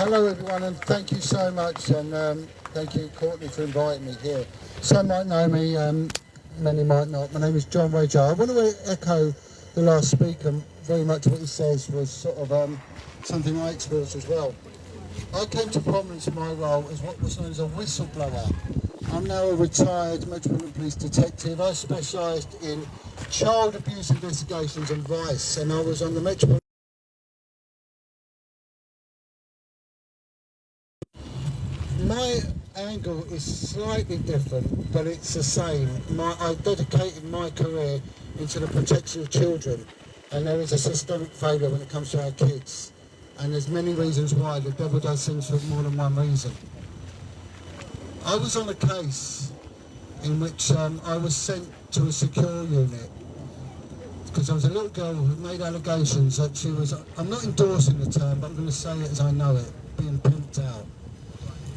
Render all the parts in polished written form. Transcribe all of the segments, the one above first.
Hello everyone, and thank you so much, and thank you Courtney for inviting me here. Some might know me, many might not. My name is Jon Wedger. I want to echo the last speaker. Very much what he says was sort of something I experienced as well. I came to prominence in my role as what was known as a whistleblower. I'm now a retired Metropolitan Police detective. I specialised in child abuse investigations and vice, and I was on the Metropolitan. My angle is slightly different, but it's the same. I dedicated my career into the protection of children, and there is a systemic failure when it comes to our kids. And there's many reasons why. The devil does things for more than one reason. I was on a case in which I was sent to a secure unit because there was a little girl who made allegations that she was, I'm not endorsing the term, but I'm going to say it as I know it, being pimped out.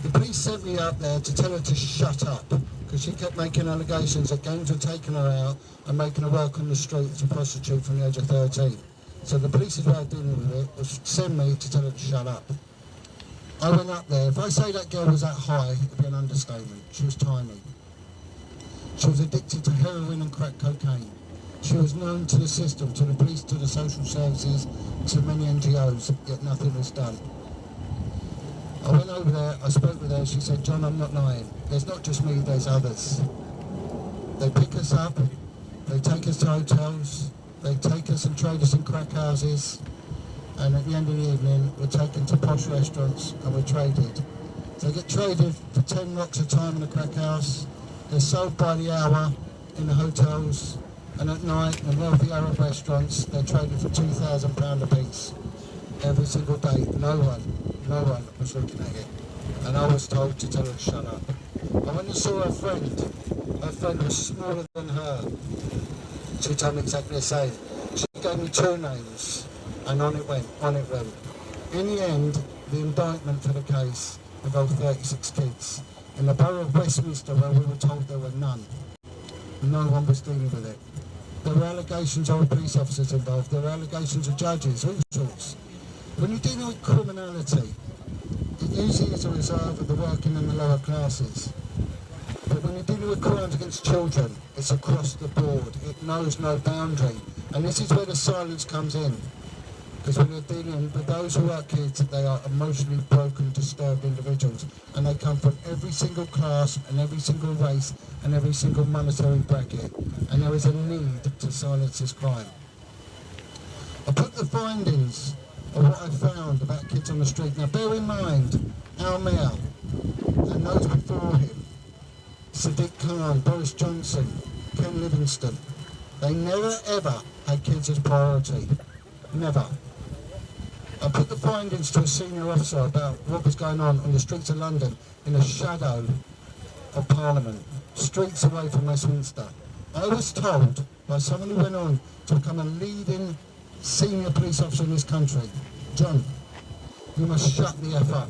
The police sent me up there to tell her to shut up because she kept making allegations that gangs were taking her out and making her work on the street as a prostitute from the age of 13. So the police's way of dealing with it was send me to tell her to shut up. I went up there. If I say that girl was that high, it'd be an understatement. She was tiny. She was addicted to heroin and crack cocaine. She was known to the system, to the police, to the social services, to many NGOs, yet nothing was done. I went over there, I spoke with her, she said, John, I'm not lying. There's not just me, there's others. They pick us up, they take us to hotels, they take us and trade us in crack houses, and at the end of the evening, we're taken to posh restaurants and we're traded. They get traded for 10 rocks a time in a crack house, they're sold by the hour in the hotels, and at night in wealthy Arab restaurants, they're traded for £2,000 a piece. Every single day, no one was looking at it. And I was told to tell her to shut up. I went and saw her friend was smaller than her. She told me exactly the same. She gave me two names, and on it went. In the end, the indictment for the case involved 36 kids. In the borough of Westminster, where we were told there were none. No one was dealing with it. There were allegations of police officers involved, there were allegations of judges, all sorts. When you're dealing with criminality, it usually is a result of the working in the lower classes. But when you're dealing with crimes against children, it's across the board. It knows no boundary. And this is where the silence comes in. Because when you're dealing with those who are kids, they are emotionally broken, disturbed individuals. And they come from every single class and every single race and every single monetary bracket. And there is a need to silence this crime. I put the findings of what I found about kids on the street. Now bear in mind, Al Mayor and those before him, Sadiq Khan, Boris Johnson, Ken Livingstone, they never ever had kids as priority. Never. I put the findings to a senior officer about what was going on the streets of London in the shadow of Parliament, streets away from Westminster. I was told by someone who went on to become a leading senior police officer in this country, John, you must shut the F up.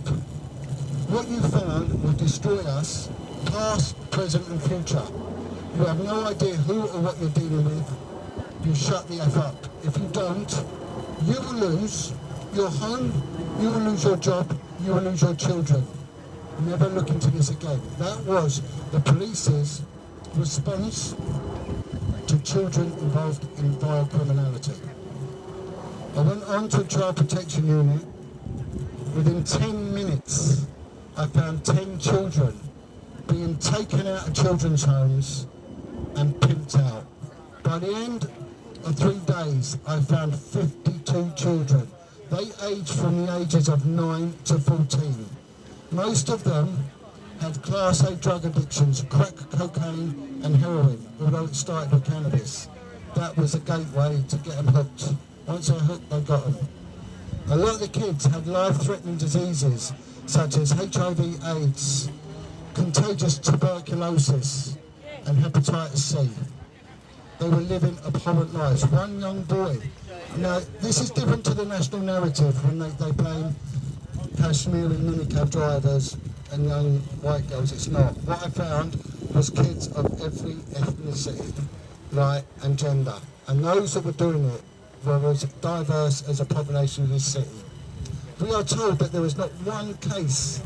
What you found will destroy us, past, present and future. You have no idea who or what you're dealing with. You shut the F up. If you don't, you will lose your home, you will lose your job, you will lose your children. Never look into this again. That was the police's response to children involved in vile criminality. I went on to a child protection unit. Within 10 minutes, I found 10 children being taken out of children's homes and pimped out. By the end of 3 days, I found 52 children. They aged from the ages of 9 to 14. Most of them had Class A drug addictions, crack cocaine and heroin, although it started with cannabis. That was a gateway to get them hooked. Once they're hooked, they got them. A lot of the kids had life-threatening diseases such as HIV, AIDS, contagious tuberculosis and hepatitis C. They were living abhorrent lives. One young boy. Now, this is different to the national narrative when they blame Kashmiri minicab drivers and young white girls. It's not. What I found was kids of every ethnicity, right, and gender. And those that were doing it were as diverse as a population of this city. We are told that there is not one case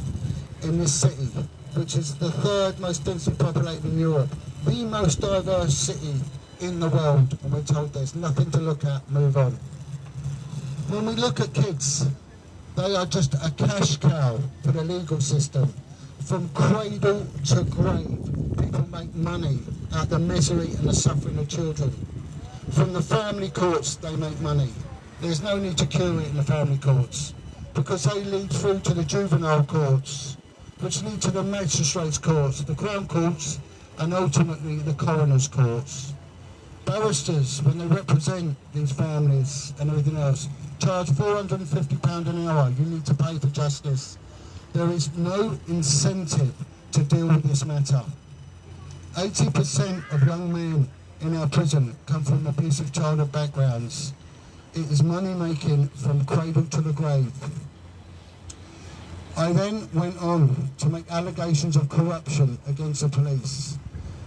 in this city, which is the third most densely populated in Europe, the most diverse city in the world, and we're told there's nothing to look at, move on. When we look at kids, they are just a cash cow for the legal system. From cradle to grave, people make money out of the misery and the suffering of children. From the family courts, they make money. There's no need to cure it in the family courts, because they lead through to the juvenile courts, which lead to the magistrates' courts, the Crown courts, and ultimately the coroner's courts. Barristers, when they represent these families and everything else, charge £450 an hour. You need to pay for justice. There is no incentive to deal with this matter. 80% of young men in our prison come from abusive childhood backgrounds. It is money making from cradle to the grave. I then went on to make allegations of corruption against the police.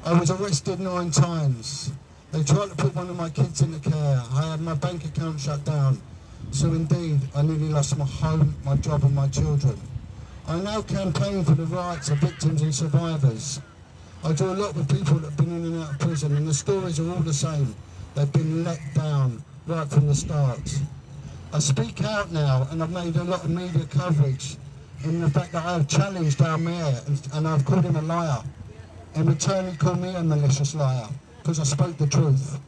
I was arrested 9 times. They tried to put one of my kids into care. I had my bank account shut down. So indeed, I nearly lost my home, my job and my children. I now campaign for the rights of victims and survivors. I do a lot with people that have been in and out of prison, and the stories are all the same. They've been let down right from the start. I speak out now, and I've made a lot of media coverage in the fact that I have challenged our mayor and I've called him a liar. In return, he called me a malicious liar because I spoke the truth.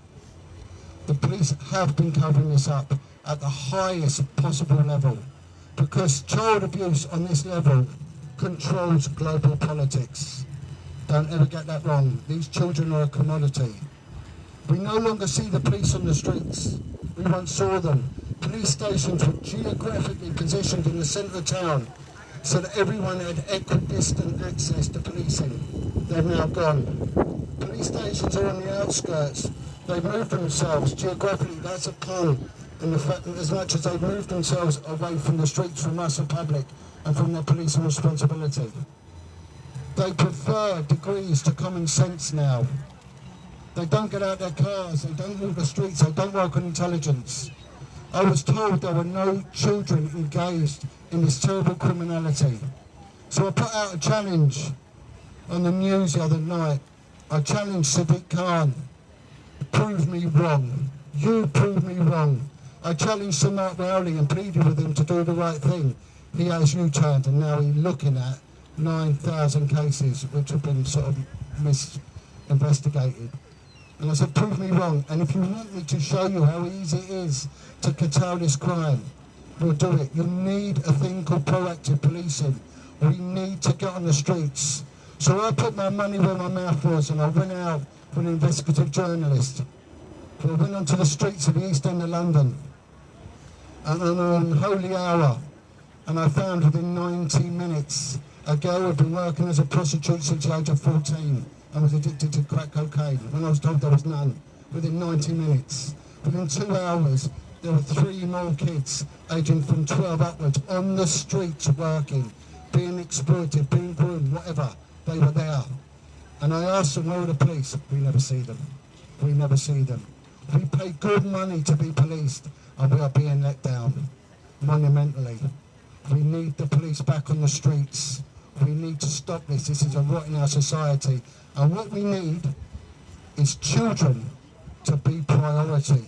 The police have been covering this up at the highest possible level, because child abuse on this level controls global politics. Don't ever get that wrong. These children are a commodity. We no longer see the police on the streets. We once saw them. Police stations were geographically positioned in the centre of town so that everyone had equidistant access to policing. They're now gone. Police stations are on the outskirts. They've moved themselves geographically. That's a pun. And the fact that as much as they've moved themselves away from the streets, from us, the public, and from their policing responsibility. They prefer degrees to common sense now. They don't get out their cars, they don't walk the streets, they don't work on intelligence. I was told there were no children engaged in this terrible criminality. So I put out a challenge on the news the other night. I challenged Sadiq Khan. Prove me wrong. You prove me wrong. I challenged Sir Mark Rowley and pleaded with him to do the right thing. He has U-turned, and now he's looking at 9,000 cases which have been sort of misinvestigated. And I said, prove me wrong. And if you want me to show you how easy it is to curtail this crime, we'll do it. You need a thing called proactive policing. We need to get on the streets. So I put my money where my mouth was, and I went out with an investigative journalist. I went onto the streets of the East End of London and on an unholy hour, and I found within 90 minutes a girl who had been working as a prostitute since the age of 14 and was addicted to crack cocaine when I was told there was none. Within 90 minutes. Within 2 hours, there were 3 more kids aging from 12 upwards on the streets working, being exploited, being groomed, whatever. They were there. And I asked them, where are the police? We never see them. We never see them. We pay good money to be policed, and we are being let down monumentally. We need the police back on the streets. We need to stop this. This is a rot in our society. And what we need is children to be priority.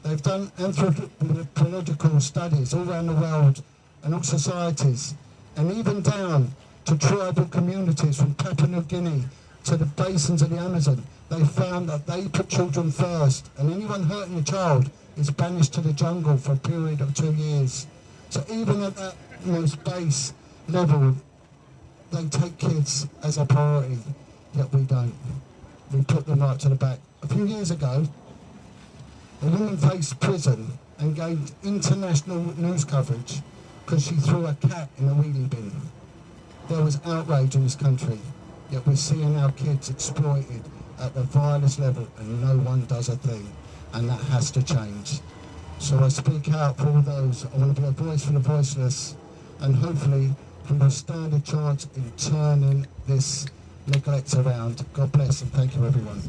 They've done anthropological studies all around the world and all societies, and even down to tribal communities from Papua New Guinea to the basins of the Amazon. They found that they put children first, and anyone hurting a child is banished to the jungle for a period of 2 years. So even at that most base level, they take kids as a priority, yet we don't. We put them right to the back. A few years ago, a woman faced prison and gained international news coverage because she threw a cat in a wheelie bin. There was outrage in this country, yet we're seeing our kids exploited at the vilest level and no one does a thing, and that has to change. So I speak out for all those. I want to be a voice for the voiceless, and hopefully we will stand a chance in turning this neglect around. God bless and thank you everyone.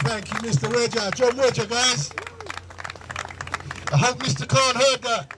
Thank you, Mr. Wedger. Jon Wedger, guys. hope Mr. Khan heard that.